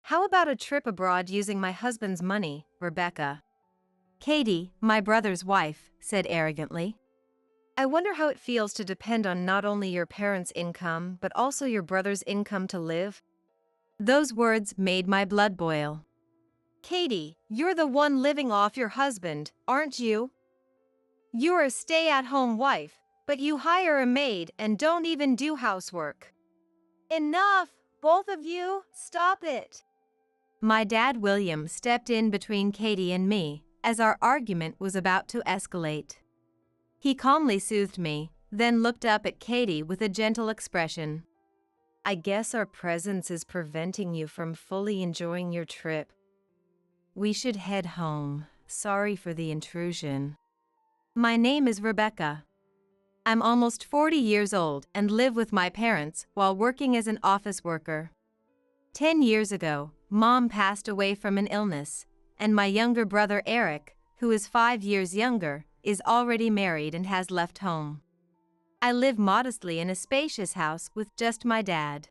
How about a trip abroad using my husband's money, Rebecca? Katie, my brother's wife, said arrogantly. I wonder how it feels to depend on not only your parents' income but also your brother's income to live. Those words made my blood boil. Katie, you're the one living off your husband, aren't you? You're a stay-at-home wife, but you hire a maid and don't even do housework. Enough, both of you, stop it. My dad William stepped in between Katie and me as our argument was about to escalate. He calmly soothed me, then looked up at Katie with a gentle expression. I guess our presence is preventing you from fully enjoying your trip. We should head home. Sorry for the intrusion. My name is Rebecca. I'm almost 40 years old and live with my parents while working as an office worker. 10 years ago, Mom passed away from an illness, and my younger brother Eric, who is 5 years younger, is already married and has left home. I live modestly in a spacious house with just my dad.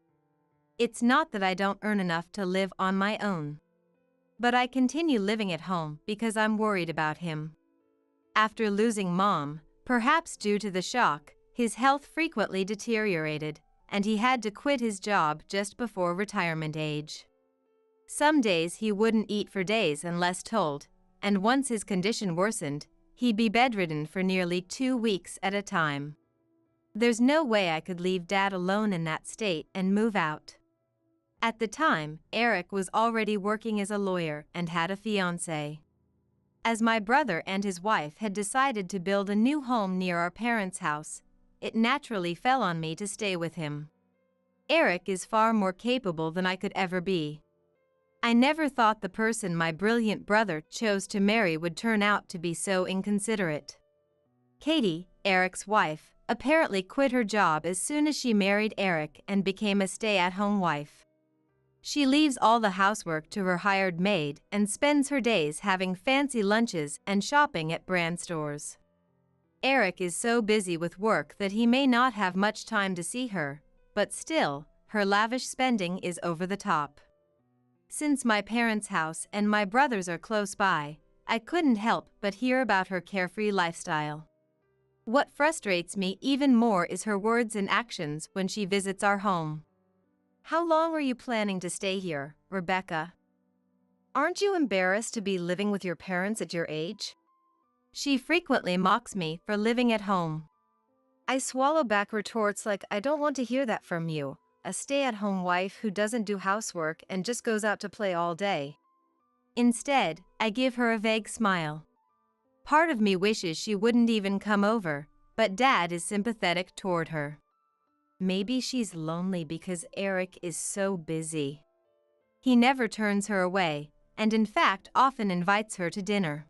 It's not that I don't earn enough to live on my own. But I continue living at home because I'm worried about him. After losing Mom, perhaps due to the shock, his health frequently deteriorated, and he had to quit his job just before retirement age. Some days he wouldn't eat for days unless told, and once his condition worsened, he'd be bedridden for nearly 2 weeks at a time. There's no way I could leave Dad alone in that state and move out. At the time, Eric was already working as a lawyer and had a fiancée. As my brother and his wife had decided to build a new home near our parents' house, it naturally fell on me to stay with him. Eric is far more capable than I could ever be. I never thought the person my brilliant brother chose to marry would turn out to be so inconsiderate. Katie, Eric's wife, apparently quit her job as soon as she married Eric and became a stay-at-home wife. She leaves all the housework to her hired maid and spends her days having fancy lunches and shopping at brand stores. Eric is so busy with work that he may not have much time to see her, but still, her lavish spending is over the top. Since my parents' house and my brother's are close by, I couldn't help but hear about her carefree lifestyle. What frustrates me even more is her words and actions when she visits our home. How long are you planning to stay here, Rebecca? Aren't you embarrassed to be living with your parents at your age? She frequently mocks me for living at home. I swallow back retorts like I don't want to hear that from you, a stay-at-home wife who doesn't do housework and just goes out to play all day. Instead, I give her a vague smile. Part of me wishes she wouldn't even come over, but Dad is sympathetic toward her. Maybe she's lonely because Eric is so busy. He never turns her away, and in fact often invites her to dinner.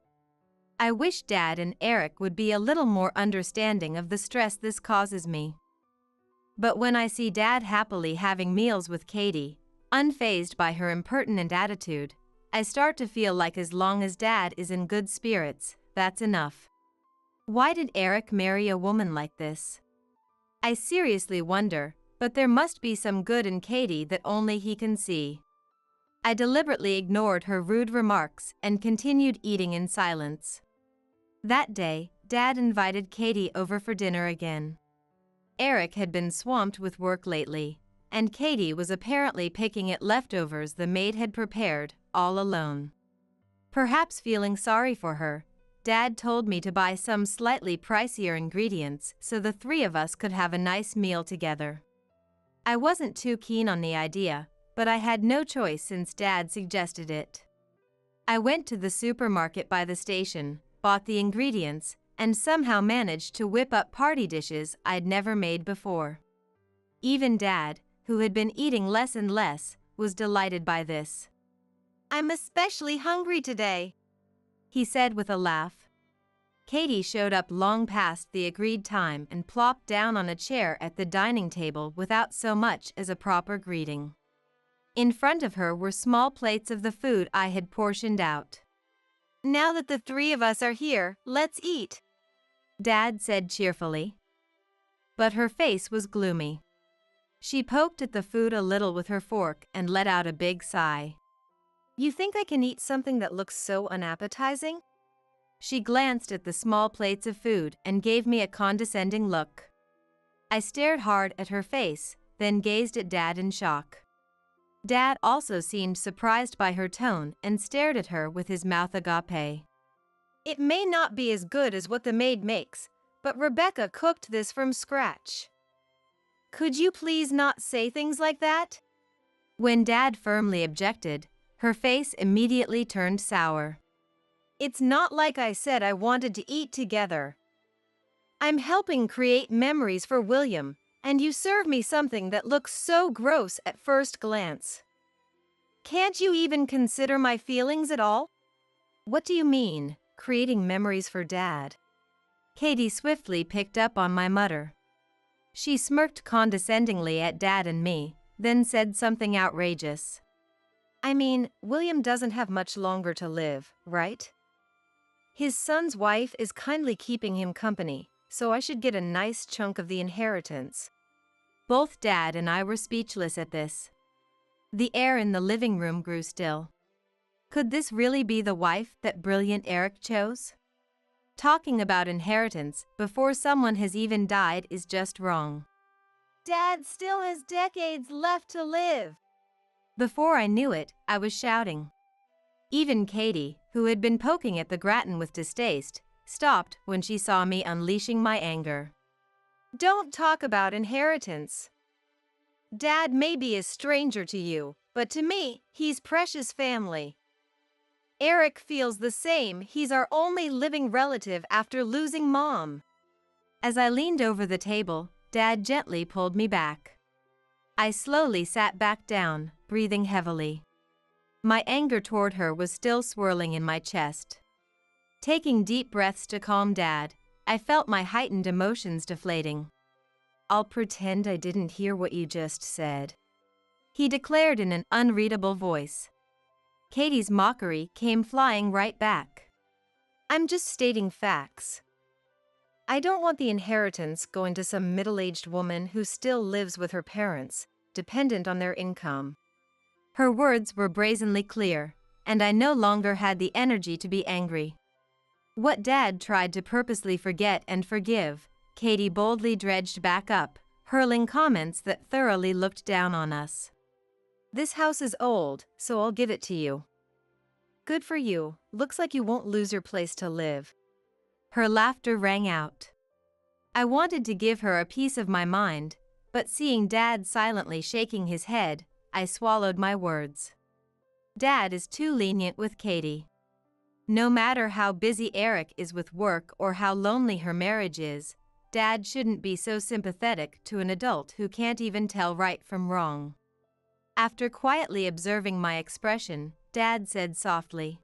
I wish Dad and Eric would be a little more understanding of the stress this causes me. But when I see Dad happily having meals with Katie, unfazed by her impertinent attitude, I start to feel like as long as Dad is in good spirits, that's enough. Why did Eric marry a woman like this? I seriously wonder, but there must be some good in Katie that only he can see. I deliberately ignored her rude remarks and continued eating in silence. That day, Dad invited Katie over for dinner again. Eric had been swamped with work lately, and Katie was apparently picking at leftovers the maid had prepared, all alone. Perhaps feeling sorry for her, Dad told me to buy some slightly pricier ingredients so the three of us could have a nice meal together. I wasn't too keen on the idea, but I had no choice since Dad suggested it. I went to the supermarket by the station, bought the ingredients, and somehow managed to whip up party dishes I'd never made before. Even Dad, who had been eating less and less, was delighted by this. "I'm especially hungry today," he said with a laugh. Katie showed up long past the agreed time and plopped down on a chair at the dining table without so much as a proper greeting. In front of her were small plates of the food I had portioned out. "Now that the three of us are here, let's eat," Dad said cheerfully. But her face was gloomy. She poked at the food a little with her fork and let out a big sigh. You think I can eat something that looks so unappetizing? She glanced at the small plates of food and gave me a condescending look. I stared hard at her face, then gazed at Dad in shock. Dad also seemed surprised by her tone and stared at her with his mouth agape. It may not be as good as what the maid makes, but Rebecca cooked this from scratch. Could you please not say things like that? When Dad firmly objected, her face immediately turned sour. It's not like I said I wanted to eat together. I'm helping create memories for William, and you serve me something that looks so gross at first glance. Can't you even consider my feelings at all? What do you mean, creating memories for Dad? Katie swiftly picked up on my mutter. She smirked condescendingly at Dad and me, then said something outrageous. I mean, William doesn't have much longer to live, right? His son's wife is kindly keeping him company, so I should get a nice chunk of the inheritance. Both Dad and I were speechless at this. The air in the living room grew still. Could this really be the wife that brilliant Eric chose? Talking about inheritance before someone has even died is just wrong. Dad still has decades left to live. Before I knew it, I was shouting. Even Katie, who had been poking at the gratin with distaste, stopped when she saw me unleashing my anger. Don't talk about inheritance. Dad may be a stranger to you, but to me, he's precious family. Eric feels the same. He's our only living relative after losing Mom. As I leaned over the table, Dad gently pulled me back. I slowly sat back down, breathing heavily. My anger toward her was still swirling in my chest. Taking deep breaths to calm Dad, I felt my heightened emotions deflating. I'll pretend I didn't hear what you just said, he declared in an unreadable voice. Katie's mockery came flying right back. I'm just stating facts. I don't want the inheritance going to some middle-aged woman who still lives with her parents, dependent on their income. Her words were brazenly clear, and I no longer had the energy to be angry. What Dad tried to purposely forget and forgive, Katie boldly dredged back up, hurling comments that thoroughly looked down on us. This house is old, so I'll give it to you. Good for you, looks like you won't lose your place to live. Her laughter rang out. I wanted to give her a piece of my mind, but seeing Dad silently shaking his head, I swallowed my words. Dad is too lenient with Katie. No matter how busy Eric is with work or how lonely her marriage is, Dad shouldn't be so sympathetic to an adult who can't even tell right from wrong. After quietly observing my expression, Dad said softly,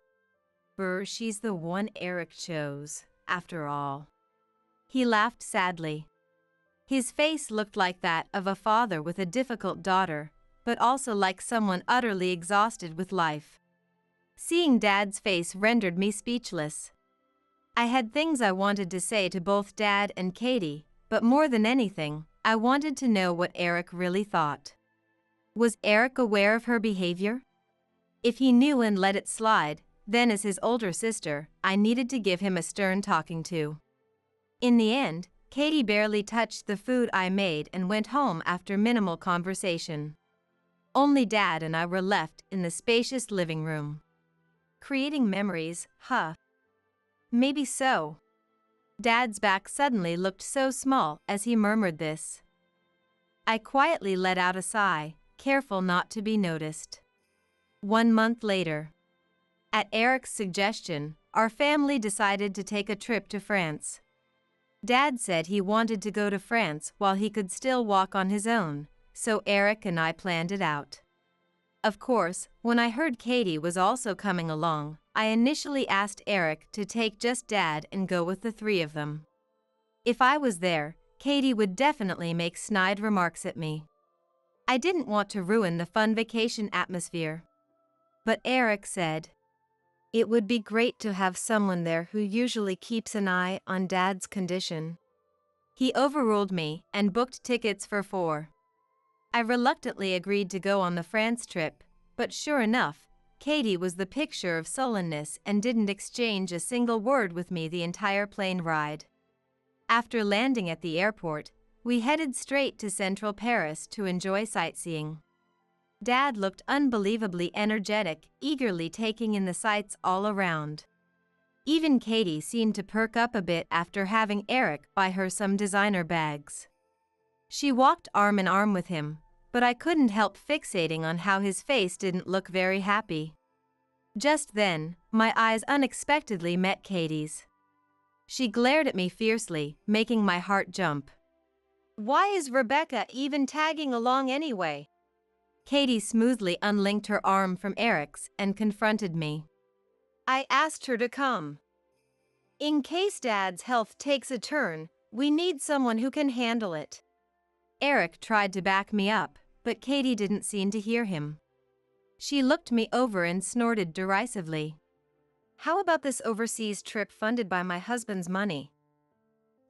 She's the one Eric chose, after all. He laughed sadly. His face looked like that of a father with a difficult daughter, but also like someone utterly exhausted with life. Seeing Dad's face rendered me speechless. I had things I wanted to say to both Dad and Katie, but more than anything, I wanted to know what Eric really thought. Was Eric aware of her behavior? If he knew and let it slide, then as his older sister, I needed to give him a stern talking to. In the end, Katie barely touched the food I made and went home after minimal conversation. Only Dad and I were left in the spacious living room. Creating memories, huh? Maybe so. Dad's back suddenly looked so small as he murmured this. I quietly let out a sigh, careful not to be noticed. 1 month later. At Eric's suggestion, our family decided to take a trip to France. Dad said he wanted to go to France while he could still walk on his own, so Eric and I planned it out. Of course, when I heard Katie was also coming along, I initially asked Eric to take just Dad and go with the 3 of them. If I was there, Katie would definitely make snide remarks at me. I didn't want to ruin the fun vacation atmosphere. But Eric said, it would be great to have someone there who usually keeps an eye on Dad's condition. He overruled me and booked tickets for 4. I reluctantly agreed to go on the France trip, but sure enough, Katie was the picture of sullenness and didn't exchange a single word with me the entire plane ride. After landing at the airport, we headed straight to central Paris to enjoy sightseeing. Dad looked unbelievably energetic, eagerly taking in the sights all around. Even Katie seemed to perk up a bit after having Eric buy her some designer bags. She walked arm in arm with him, but I couldn't help fixating on how his face didn't look very happy. Just then, my eyes unexpectedly met Katie's. She glared at me fiercely, making my heart jump. "Why is Rebecca even tagging along anyway?" Katie smoothly unlinked her arm from Eric's and confronted me. "I asked her to come. In case Dad's health takes a turn, we need someone who can handle it." Eric tried to back me up, but Katie didn't seem to hear him. She looked me over and snorted derisively. "How about this overseas trip funded by my husband's money?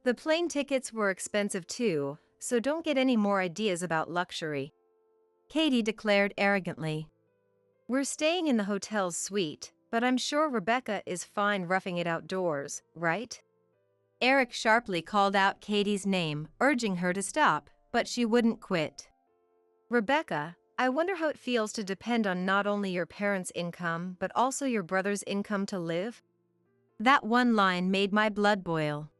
The plane tickets were expensive too, so don't get any more ideas about luxury," Katie declared arrogantly. "We're staying in the hotel's suite, but I'm sure Rebecca is fine roughing it outdoors, right?" Eric sharply called out Katie's name, urging her to stop, but she wouldn't quit. "Rebecca, I wonder how it feels to depend on not only your parents' income but also your brother's income to live?" That one line made my blood boil.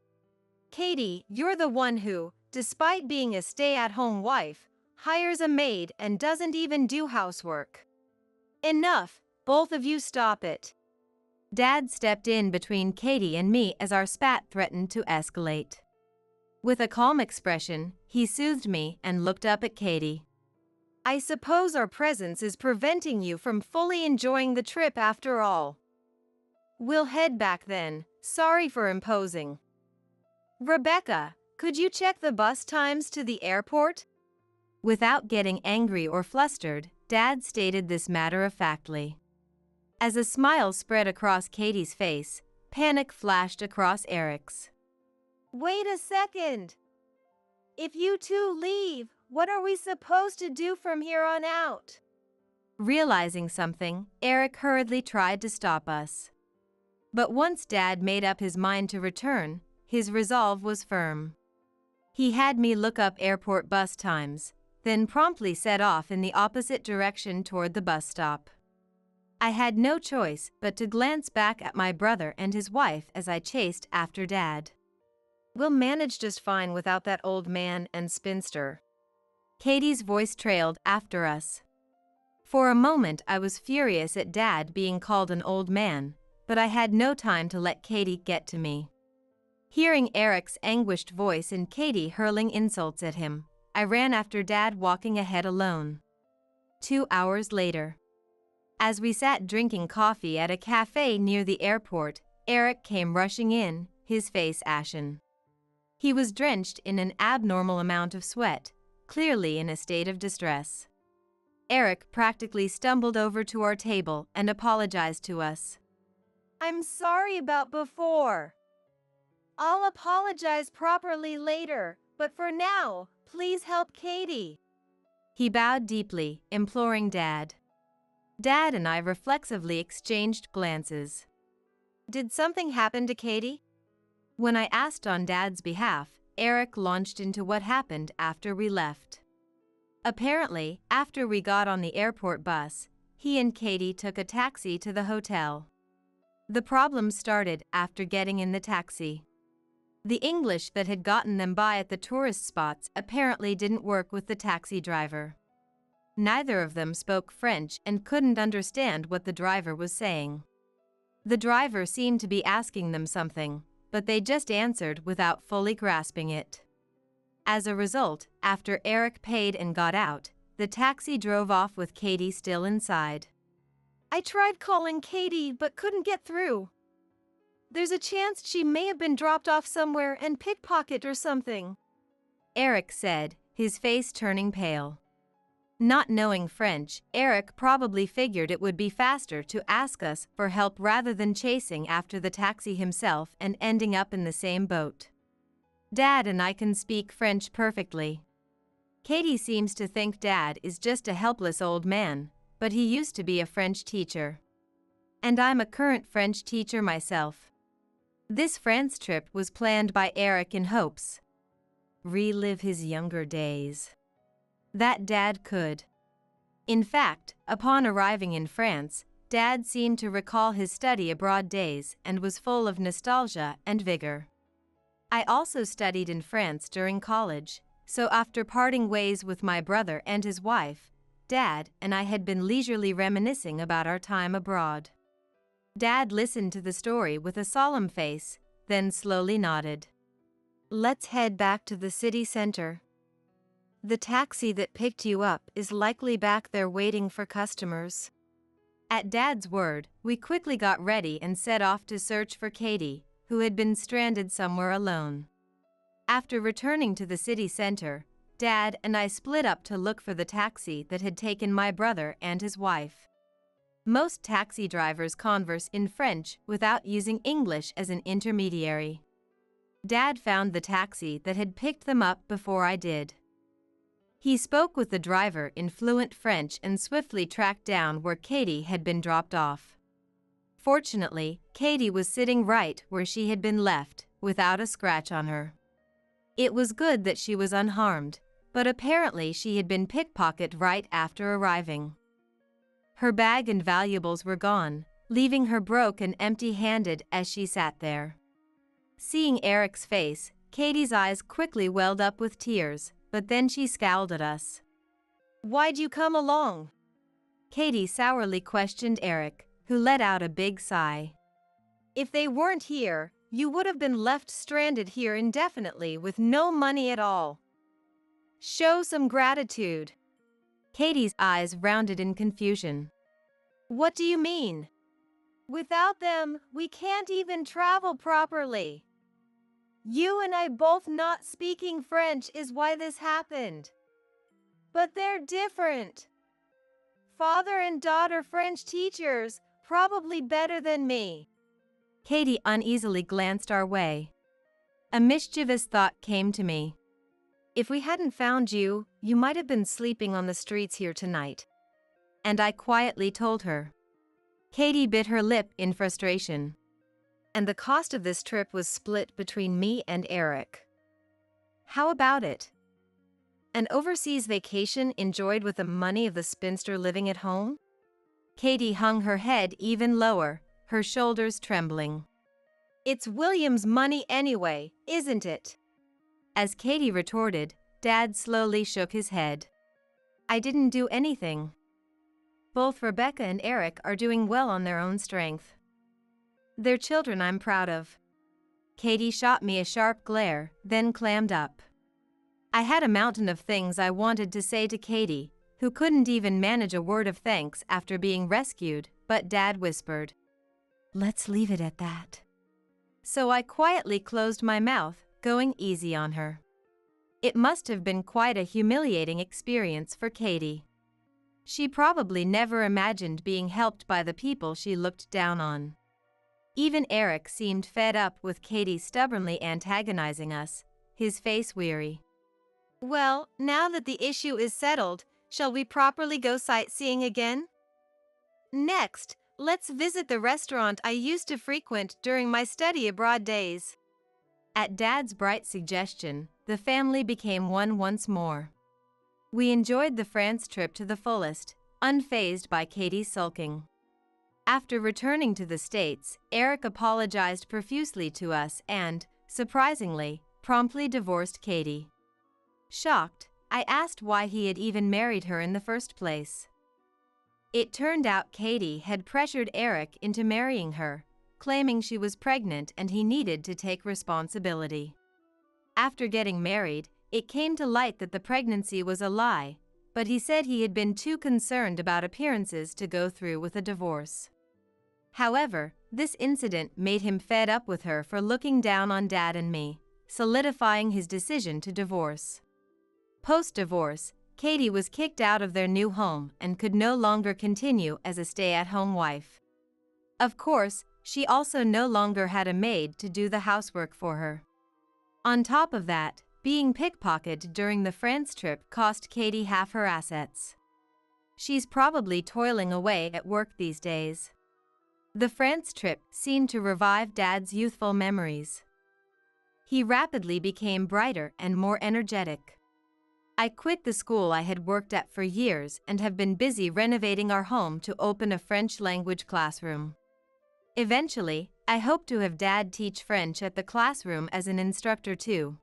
"Katie, you're the one who, despite being a stay-at-home wife, hires a maid and doesn't even do housework. Enough, both of you stop it." Dad stepped in between Katie and me as our spat threatened to escalate. With a calm expression, he soothed me and looked up at Katie. "I suppose our presence is preventing you from fully enjoying the trip after all. We'll head back then, sorry for imposing. Rebecca, could you check the bus times to the airport?" Without getting angry or flustered, Dad stated this matter-of-factly. As a smile spread across Katie's face, panic flashed across Eric's. "Wait a second! If you two leave, what are we supposed to do from here on out?" Realizing something, Eric hurriedly tried to stop us. But once Dad made up his mind to return, his resolve was firm. He had me look up airport bus times, then promptly set off in the opposite direction toward the bus stop. I had no choice but to glance back at my brother and his wife as I chased after Dad. "We'll manage just fine without that old man and spinster." Katie's voice trailed after us. For a moment I was furious at Dad being called an old man, but I had no time to let Katie get to me. Hearing Eric's anguished voice and Katie hurling insults at him, I ran after Dad, walking ahead alone. 2 hours later. As we sat drinking coffee at a cafe near the airport, Eric came rushing in, his face ashen. He was drenched in an abnormal amount of sweat, clearly in a state of distress. Eric practically stumbled over to our table and apologized to us. "I'm sorry about before. I'll apologize properly later, but for now, please help Katie." He bowed deeply, imploring Dad. Dad and I reflexively exchanged glances. "Did something happen to Katie?" When I asked on Dad's behalf, Eric launched into what happened after we left. Apparently, after we got on the airport bus, he and Katie took a taxi to the hotel. The problem started after getting in the taxi. The English that had gotten them by at the tourist spots apparently didn't work with the taxi driver. Neither of them spoke French and couldn't understand what the driver was saying. The driver seemed to be asking them something, but they just answered without fully grasping it. As a result, after Eric paid and got out, the taxi drove off with Katie still inside. "I tried calling Katie but couldn't get through. There's a chance she may have been dropped off somewhere and pickpocketed or something," Eric said, his face turning pale. Not knowing French, Eric probably figured it would be faster to ask us for help rather than chasing after the taxi himself and ending up in the same boat. Dad and I can speak French perfectly. Katie seems to think Dad is just a helpless old man, but he used to be a French teacher. And I'm a current French teacher myself. This France trip was planned by Eric in hopes relive his younger days. That Dad could. In fact, upon arriving in France, Dad seemed to recall his study abroad days and was full of nostalgia and vigor. I also studied in France during college, so after parting ways with my brother and his wife, Dad and I had been leisurely reminiscing about our time abroad. Dad listened to the story with a solemn face, then slowly nodded. Let's head back to the city center. The taxi that picked you up is likely back there waiting for customers. At Dad's word, we quickly got ready and set off to search for Katie, who had been stranded somewhere alone. After returning to the city center, Dad and I split up to look for the taxi that had taken my brother and his wife. Most taxi drivers converse in French without using English as an intermediary. Dad found the taxi that had picked them up before I did. He spoke with the driver in fluent French and swiftly tracked down where Katie had been dropped off. Fortunately, Katie was sitting right where she had been left, without a scratch on her. It was good that she was unharmed, but apparently she had been pickpocketed right after arriving. Her bag and valuables were gone, leaving her broke and empty-handed as she sat there. Seeing Eric's face, Katie's eyes quickly welled up with tears, but then she scowled at us. "Why'd you come along?" Katie sourly questioned Eric, who let out a big sigh. "If they weren't here, you would have been left stranded here indefinitely with no money at all. Show some gratitude." Katie's eyes rounded in confusion. "What do you mean?" "Without them, we can't even travel properly. You and I both not speaking French is why this happened. But they're different. Father and daughter French teachers, probably better than me." Katie uneasily glanced our way. A mischievous thought came to me. "If we hadn't found you, you might have been sleeping on the streets here tonight." And I quietly told her. Katie bit her lip in frustration. "And the cost of this trip was split between me and Eric. How about it? An overseas vacation enjoyed with the money of the spinster living at home?" Katie hung her head even lower, her shoulders trembling. "It's William's money anyway, isn't it?" As Katie retorted, Dad slowly shook his head. "I didn't do anything. Both Rebecca and Eric are doing well on their own strength. They're children I'm proud of." Katie shot me a sharp glare, then clammed up. I had a mountain of things I wanted to say to Katie, who couldn't even manage a word of thanks after being rescued, but Dad whispered, "Let's leave it at that." So I quietly closed my mouth, going easy on her. It must have been quite a humiliating experience for Katie. She probably never imagined being helped by the people she looked down on. Even Eric seemed fed up with Katie stubbornly antagonizing us, his face weary. "Well, now that the issue is settled, shall we properly go sightseeing again? Next, let's visit the restaurant I used to frequent during my study abroad days." At Dad's bright suggestion, the family became one once more. We enjoyed the France trip to the fullest, unfazed by Katie's sulking. After returning to the States, Eric apologized profusely to us and, surprisingly, promptly divorced Katie. Shocked, I asked why he had even married her in the first place. It turned out Katie had pressured Eric into marrying her, claiming she was pregnant and he needed to take responsibility. After getting married, it came to light that the pregnancy was a lie, but he said he had been too concerned about appearances to go through with a divorce. However, this incident made him fed up with her for looking down on Dad and me, solidifying his decision to divorce. Post-divorce, Katie was kicked out of their new home and could no longer continue as a stay-at-home wife. Of course, she also no longer had a maid to do the housework for her. On top of that, being pickpocketed during the France trip cost Katie half her assets. She's probably toiling away at work these days. The France trip seemed to revive Dad's youthful memories. He rapidly became brighter and more energetic. I quit the school I had worked at for years and have been busy renovating our home to open a French language classroom. Eventually, I hope to have Dad teach French at the classroom as an instructor too.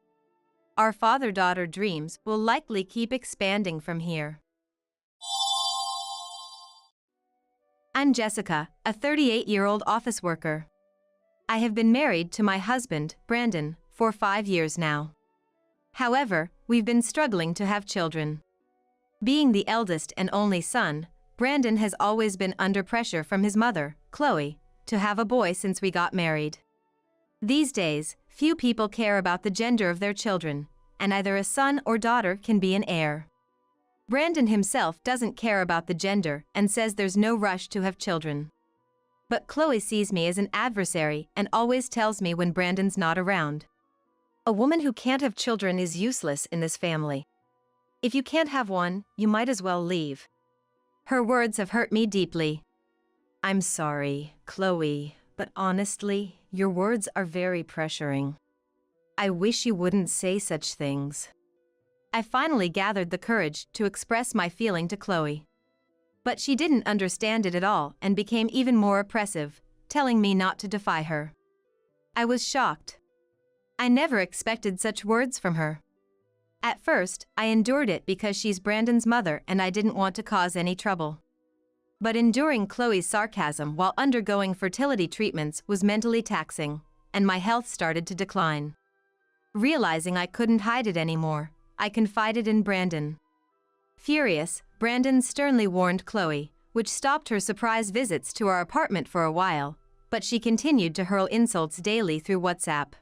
Our father-daughter dreams will likely keep expanding from here. I'm Jessica, a 38-year-old office worker. I have been married to my husband, Brandon, for 5 years now. However, we've been struggling to have children. Being the eldest and only son, Brandon has always been under pressure from his mother, Chloe, to have a boy since we got married. These days, few people care about the gender of their children, and either a son or daughter can be an heir. Brandon himself doesn't care about the gender and says there's no rush to have children. But Chloe sees me as an adversary and always tells me when Brandon's not around. A woman who can't have children is useless in this family. If you can't have one, you might as well leave. Her words have hurt me deeply. I'm sorry, Chloe, but honestly, your words are very pressuring. I wish you wouldn't say such things. I finally gathered the courage to express my feeling to Chloe. But she didn't understand it at all and became even more oppressive, telling me not to defy her. I was shocked. I never expected such words from her. At first, I endured it because she's Brandon's mother and I didn't want to cause any trouble. But enduring Chloe's sarcasm while undergoing fertility treatments was mentally taxing, and my health started to decline. Realizing I couldn't hide it anymore, I confided in Brandon. Furious, Brandon sternly warned Chloe, which stopped her surprise visits to our apartment for a while, but she continued to hurl insults daily through WhatsApp.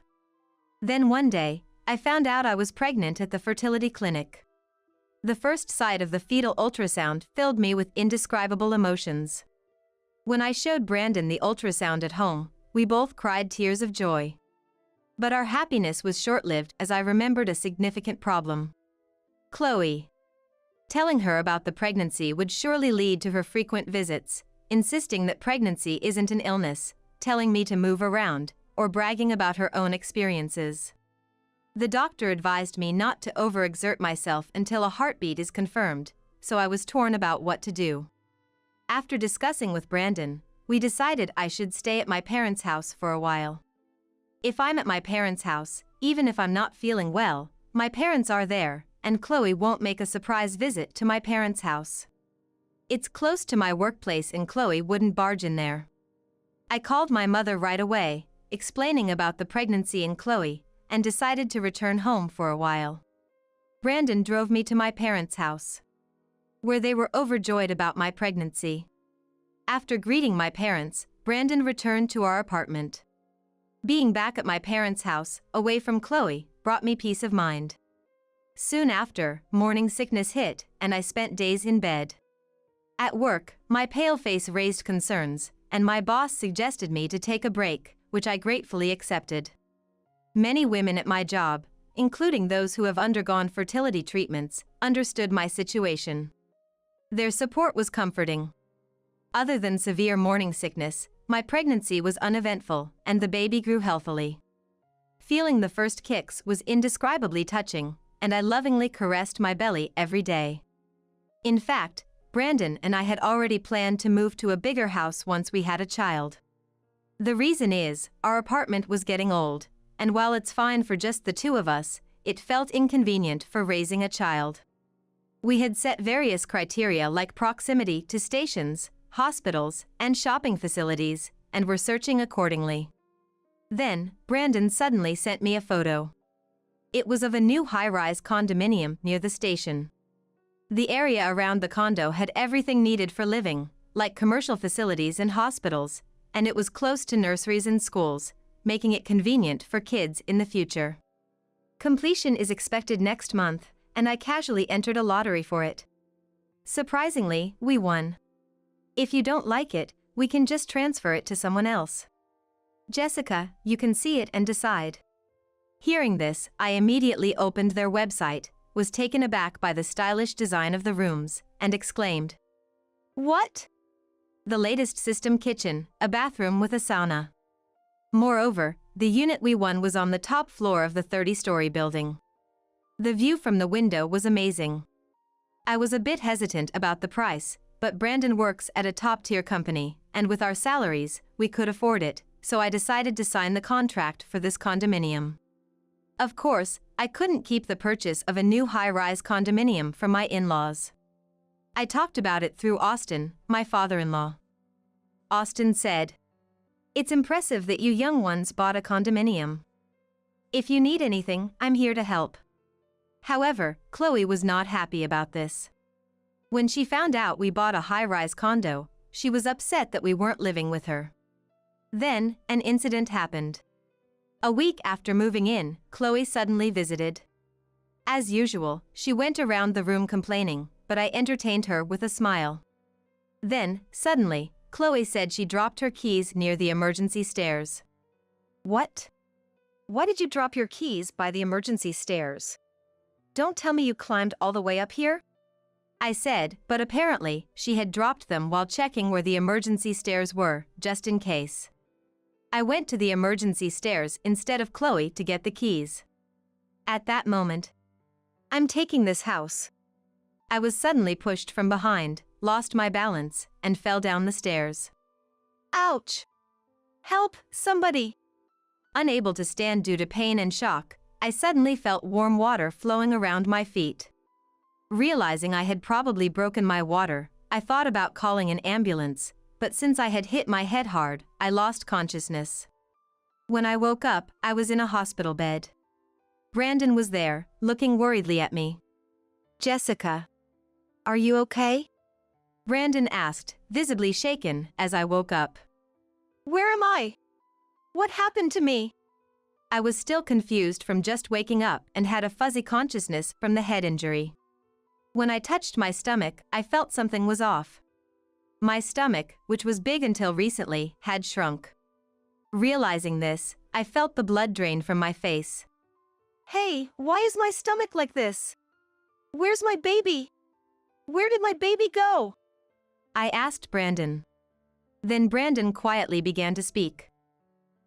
Then one day, I found out I was pregnant at the fertility clinic. The first sight of the fetal ultrasound filled me with indescribable emotions. When I showed Brandon the ultrasound at home, we both cried tears of joy. But our happiness was short-lived as I remembered a significant problem. Chloe. Telling her about the pregnancy would surely lead to her frequent visits, insisting that pregnancy isn't an illness, telling me to move around, or bragging about her own experiences. The doctor advised me not to overexert myself until a heartbeat is confirmed, so I was torn about what to do. After discussing with Brandon, we decided I should stay at my parents' house for a while. If I'm at my parents' house, even if I'm not feeling well, my parents are there, and Chloe won't make a surprise visit to my parents' house. It's close to my workplace and Chloe wouldn't barge in there. I called my mother right away, explaining about the pregnancy in Chloe, and decided to return home for a while. Brandon drove me to my parents' house, where they were overjoyed about my pregnancy. After greeting my parents, Brandon returned to our apartment. Being back at my parents' house, away from Chloe, brought me peace of mind. Soon after, morning sickness hit, and I spent days in bed. At work, my pale face raised concerns, and my boss suggested me to take a break, which I gratefully accepted. Many women at my job, including those who have undergone fertility treatments, understood my situation. Their support was comforting. Other than severe morning sickness, my pregnancy was uneventful, and the baby grew healthily. Feeling the first kicks was indescribably touching, and I lovingly caressed my belly every day. In fact, Brandon and I had already planned to move to a bigger house once we had a child. The reason is, our apartment was getting old, and while it's fine for just the two of us, it felt inconvenient for raising a child. We had set various criteria like proximity to stations, hospitals, and shopping facilities, and were searching accordingly. Then, Brandon suddenly sent me a photo. It was of a new high-rise condominium near the station. The area around the condo had everything needed for living, like commercial facilities and hospitals, and it was close to nurseries and schools, making it convenient for kids in the future. Completion is expected next month, and I casually entered a lottery for it. Surprisingly, we won. If you don't like it, we can just transfer it to someone else. Jessica, you can see it and decide. Hearing this, I immediately opened their website, was taken aback by the stylish design of the rooms, and exclaimed, "What?" the latest system kitchen, a bathroom with a sauna. Moreover, the unit we won was on the top floor of the 30-story building. The view from the window was amazing. I was a bit hesitant about the price, but Brandon works at a top-tier company, and with our salaries, we could afford it, so I decided to sign the contract for this condominium. Of course, I couldn't keep the purchase of a new high-rise condominium from my in-laws. I talked about it through Austin, my father-in-law. Austin said, "It's impressive that you young ones bought a condominium. If you need anything, I'm here to help." However, Chloe was not happy about this. When she found out we bought a high-rise condo, she was upset that we weren't living with her. Then, an incident happened. A week after moving in, Chloe suddenly visited. As usual, she went around the room complaining, but I entertained her with a smile. Then, suddenly, Chloe said she dropped her keys near the emergency stairs. "What? Why did you drop your keys by the emergency stairs? Don't tell me you climbed all the way up here?" I said, but apparently, she had dropped them while checking where the emergency stairs were, just in case. I went to the emergency stairs instead of Chloe to get the keys. At that moment, "I'm taking this house." I was suddenly pushed from behind, lost my balance, and fell down the stairs. "Ouch! Help, somebody!" Unable to stand due to pain and shock, I suddenly felt warm water flowing around my feet. Realizing I had probably broken my water, I thought about calling an ambulance, but since I had hit my head hard, I lost consciousness. When I woke up, I was in a hospital bed. Brandon was there, looking worriedly at me. "Jessica, are you okay?" Brandon asked, visibly shaken, as I woke up. "Where am I? What happened to me?" I was still confused from just waking up and had a fuzzy consciousness from the head injury. When I touched my stomach, I felt something was off. My stomach, which was big until recently, had shrunk. Realizing this, I felt the blood drain from my face. "Hey, why is my stomach like this? Where's my baby? Where did my baby go?" I asked Brandon. Then Brandon quietly began to speak.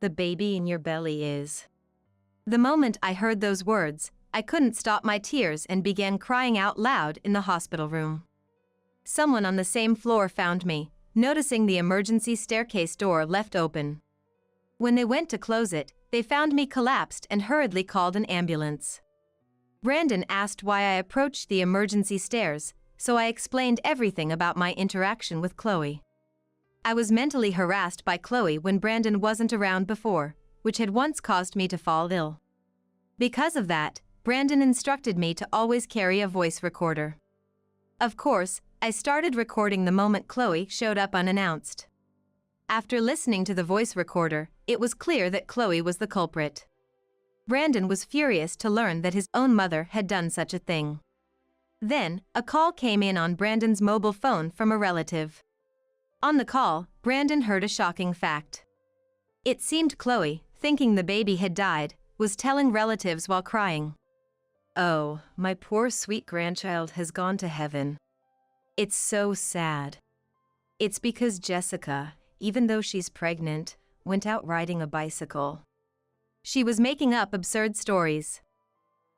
"The baby in your belly is..." The moment I heard those words, I couldn't stop my tears and began crying out loud in the hospital room. Someone on the same floor found me, noticing the emergency staircase door left open. When they went to close it, they found me collapsed and hurriedly called an ambulance. Brandon asked why I approached the emergency stairs, so I explained everything about my interaction with Chloe. I was mentally harassed by Chloe when Brandon wasn't around before, which had once caused me to fall ill. Because of that, Brandon instructed me to always carry a voice recorder. Of course, I started recording the moment Chloe showed up unannounced. After listening to the voice recorder, it was clear that Chloe was the culprit. Brandon was furious to learn that his own mother had done such a thing. Then, a call came in on Brandon's mobile phone from a relative. On the call, Brandon heard a shocking fact. It seemed Chloe, thinking the baby had died, was telling relatives while crying. "Oh, my poor sweet grandchild has gone to heaven. It's so sad. It's because Jessica, even though she's pregnant, went out riding a bicycle." She was making up absurd stories.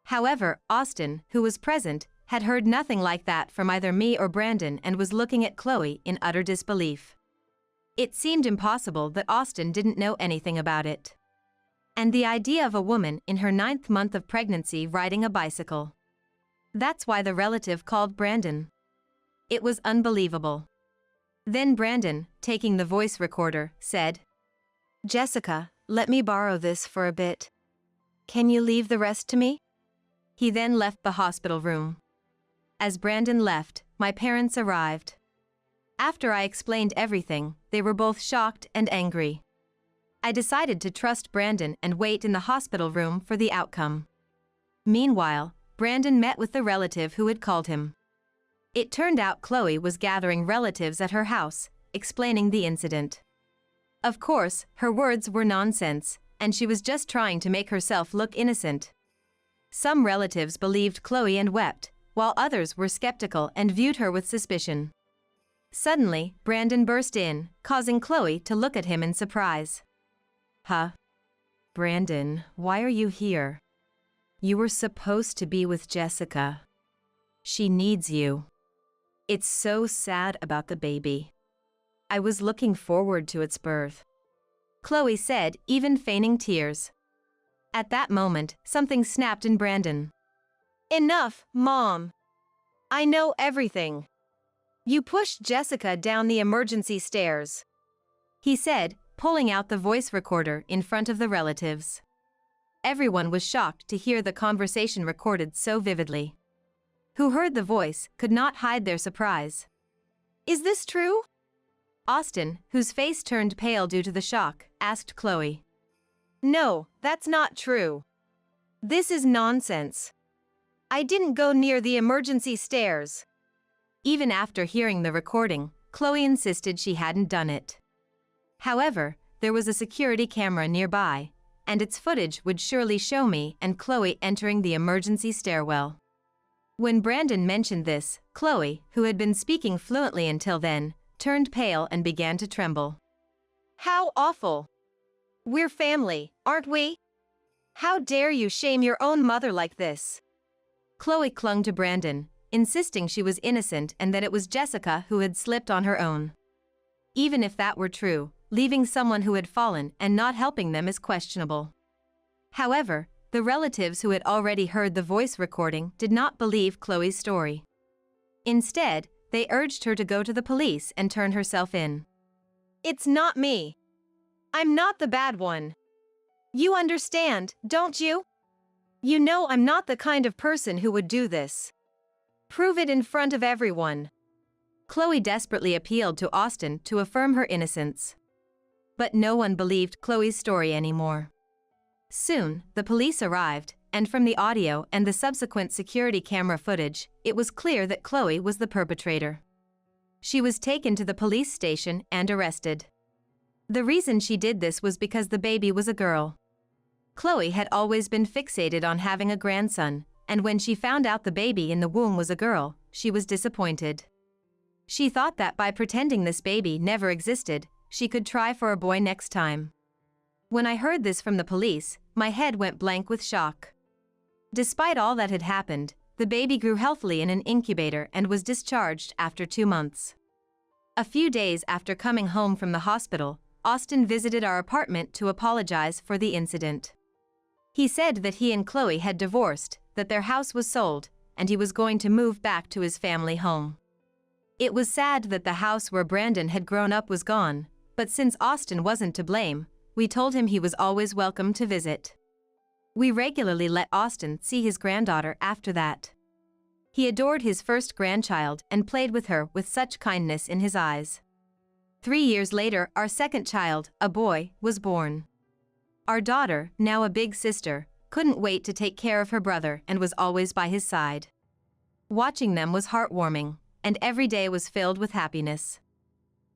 However, Austin, who was present, had heard nothing like that from either me or Brandon and was looking at Chloe in utter disbelief. It seemed impossible that Austin didn't know anything about it. And the idea of a woman in her 9th month of pregnancy riding a bicycle. That's why the relative called Brandon. It was unbelievable. Then Brandon, taking the voice recorder, said, "Jessica, let me borrow this for a bit. Can you leave the rest to me?" He then left the hospital room. As Brandon left, my parents arrived. After I explained everything, they were both shocked and angry. I decided to trust Brandon and wait in the hospital room for the outcome. Meanwhile, Brandon met with the relative who had called him. It turned out Chloe was gathering relatives at her house, explaining the incident. Of course, her words were nonsense, and she was just trying to make herself look innocent. Some relatives believed Chloe and wept, while others were skeptical and viewed her with suspicion. Suddenly, Brandon burst in, causing Chloe to look at him in surprise. Huh? Brandon, why are you here? You were supposed to be with Jessica. She needs you. It's so sad about the baby. I was looking forward to its birth. Chloe said, even feigning tears. At that moment, something snapped in Brandon. Enough, Mom. I know everything. You pushed Jessica down the emergency stairs, he said, pulling out the voice recorder in front of the relatives. Everyone was shocked to hear the conversation recorded so vividly. Who heard the voice could not hide their surprise. Is this true? Austin, whose face turned pale due to the shock, asked Chloe. No, that's not true. This is nonsense. I didn't go near the emergency stairs. Even after hearing the recording, Chloe insisted she hadn't done it. However, there was a security camera nearby, and its footage would surely show me and Chloe entering the emergency stairwell. When Brandon mentioned this, Chloe, who had been speaking fluently until then, turned pale and began to tremble. How awful! We're family, aren't we? How dare you shame your own mother like this? Chloe clung to Brandon, insisting she was innocent and that it was Jessica who had slipped on her own. Even if that were true, leaving someone who had fallen and not helping them is questionable. However, the relatives who had already heard the voice recording did not believe Chloe's story. Instead, they urged her to go to the police and turn herself in. It's not me. I'm not the bad one. You understand, don't you? You know I'm not the kind of person who would do this. Prove it in front of everyone. Chloe desperately appealed to Austin to affirm her innocence. But no one believed Chloe's story anymore. Soon, the police arrived, and from the audio and the subsequent security camera footage, it was clear that Chloe was the perpetrator. She was taken to the police station and arrested. The reason she did this was because the baby was a girl. Chloe had always been fixated on having a grandson, and when she found out the baby in the womb was a girl, she was disappointed. She thought that by pretending this baby never existed, she could try for a boy next time. When I heard this from the police, my head went blank with shock. Despite all that had happened, the baby grew healthily in an incubator and was discharged after 2 months. A few days after coming home from the hospital, Austin visited our apartment to apologize for the incident. He said that he and Chloe had divorced, that their house was sold, and he was going to move back to his family home. It was sad that the house where Brandon had grown up was gone, but since Austin wasn't to blame, we told him he was always welcome to visit. We regularly let Austin see his granddaughter after that. He adored his first grandchild and played with her with such kindness in his eyes. 3 years later, our second child, a boy, was born. Our daughter, now a big sister, couldn't wait to take care of her brother and was always by his side. Watching them was heartwarming, and every day was filled with happiness.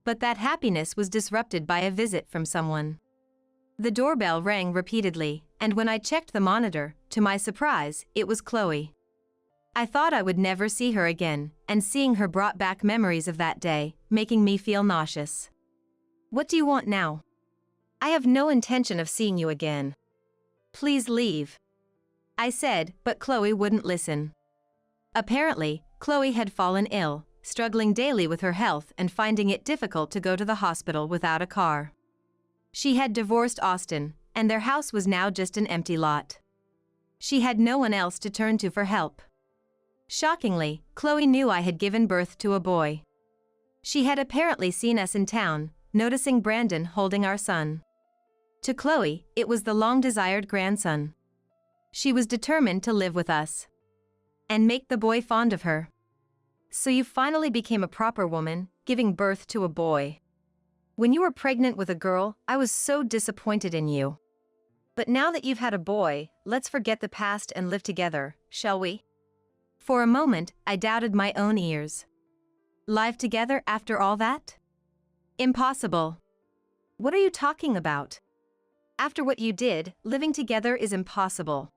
But that happiness was disrupted by a visit from someone. The doorbell rang repeatedly, and when I checked the monitor, to my surprise, it was Chloe. I thought I would never see her again, and seeing her brought back memories of that day, making me feel nauseous. What do you want now? I have no intention of seeing you again. Please leave. I said, but Chloe wouldn't listen. Apparently, Chloe had fallen ill, struggling daily with her health and finding it difficult to go to the hospital without a car. She had divorced Austin, and their house was now just an empty lot. She had no one else to turn to for help. Shockingly, Chloe knew I had given birth to a boy. She had apparently seen us in town, noticing Brandon holding our son. To Chloe, it was the long-desired grandson. She was determined to live with us and make the boy fond of her. So you finally became a proper woman, giving birth to a boy. When you were pregnant with a girl, I was so disappointed in you. But now that you've had a boy, let's forget the past and live together, shall we? For a moment, I doubted my own ears. Live together after all that? Impossible. What are you talking about? After what you did, living together is impossible.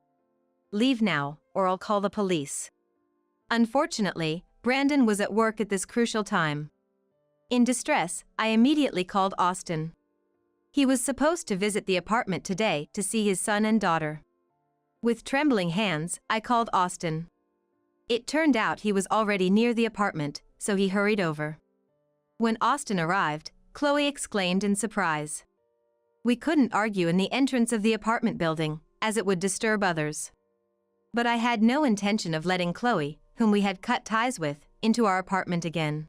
Leave now, or I'll call the police. Unfortunately, Brandon was at work at this crucial time. In distress, I immediately called Austin. He was supposed to visit the apartment today to see his son and daughter. With trembling hands, I called Austin. It turned out he was already near the apartment, so he hurried over. When Austin arrived, Chloe exclaimed in surprise. We couldn't argue in the entrance of the apartment building, as it would disturb others. But I had no intention of letting Chloe, whom we had cut ties with, into our apartment again.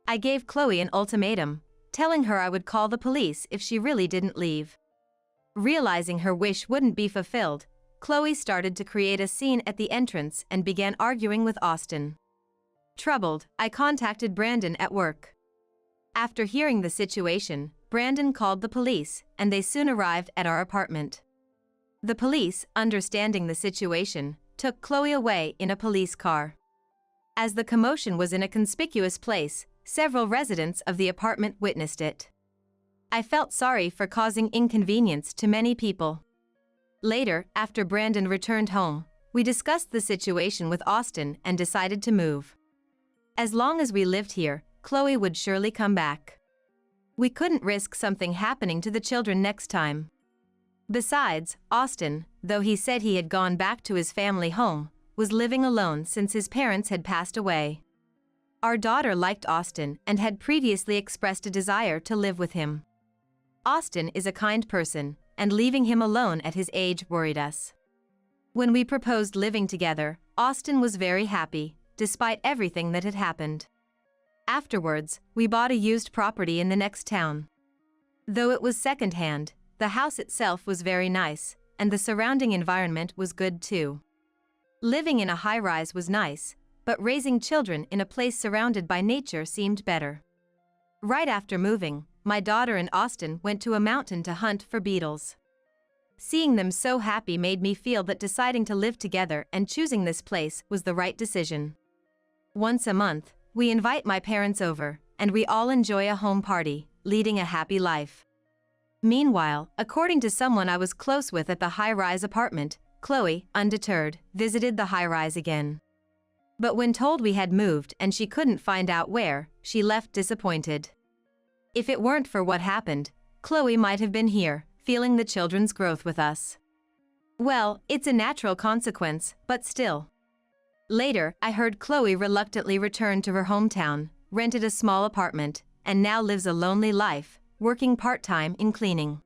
I gave Chloe an ultimatum, telling her I would call the police if she really didn't leave. Realizing her wish wouldn't be fulfilled, Chloe started to create a scene at the entrance and began arguing with Austin. Troubled, I contacted Brandon at work. After hearing the situation, Brandon called the police, and they soon arrived at our apartment. The police, understanding the situation, took Chloe away in a police car. As the commotion was in a conspicuous place, several residents of the apartment witnessed it. I felt sorry for causing inconvenience to many people. Later, after Brandon returned home, we discussed the situation with Austin and decided to move. As long as we lived here, Chloe would surely come back. We couldn't risk something happening to the children next time. Besides, Austin, though he said he had gone back to his family home, was living alone since his parents had passed away. Our daughter liked Austin and had previously expressed a desire to live with him. Austin is a kind person, and leaving him alone at his age worried us. When we proposed living together, Austin was very happy, despite everything that had happened. Afterwards, we bought a used property in the next town. Though it was second-hand, the house itself was very nice, and the surrounding environment was good too. Living in a high-rise was nice, but raising children in a place surrounded by nature seemed better. Right after moving, my daughter and Austin went to a mountain to hunt for beetles. Seeing them so happy made me feel that deciding to live together and choosing this place was the right decision. Once a month, we invite my parents over, and we all enjoy a home party, leading a happy life. Meanwhile, according to someone I was close with at the high-rise apartment, Chloe, undeterred, visited the high-rise again. But when told we had moved and she couldn't find out where, she left disappointed. If it weren't for what happened, Chloe might have been here, feeling the children's growth with us. Well, it's a natural consequence, but still. Later, I heard Chloe reluctantly returned to her hometown, rented a small apartment, and now lives a lonely life, working part-time in cleaning.